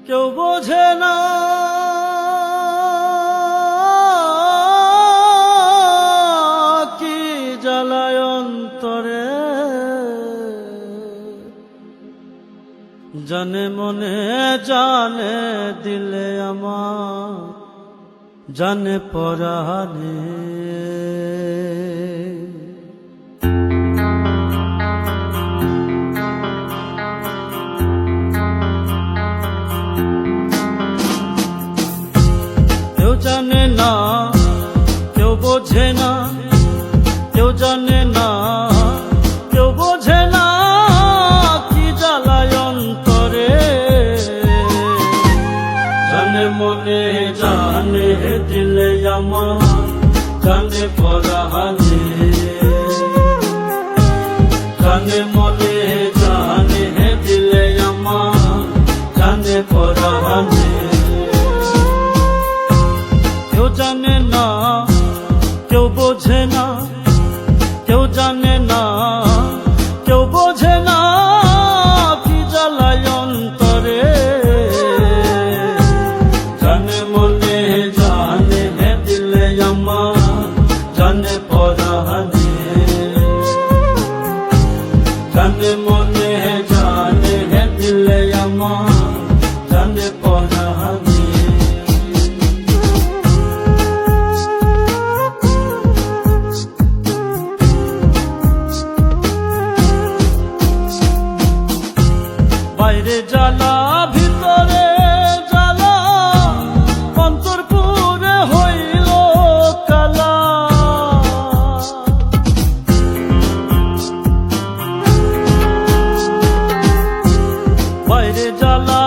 কেউ বোঝে না কি জ্বালায় অন্তরে, জানে মনে জানে দিলে আমার জানে পরাণে। কেউ জানে না, কেউ বোঝে না, কেউ জানে না, কেউ বোঝে না কি জ্বালায় অন্তরে, জানে মনে জানে দিলে আমার জানে পরাণে, জানে মনে জানে দিলে আমার জানে পরাণে। কেউ জানে না, কেউ বোঝে না, কেউ জানে না, কেউ বোঝে না কি জ্বালায় অন্তরে, জানে মনে জানে দিলে আমার জানে পরাণে, জানে মনে জানে দিলে আমার জানে পরাণে। বাইরে জ্বালা ভিতরে জ্বালা, অন্তর পুরে হইল কালা, বাইরে জ্বালা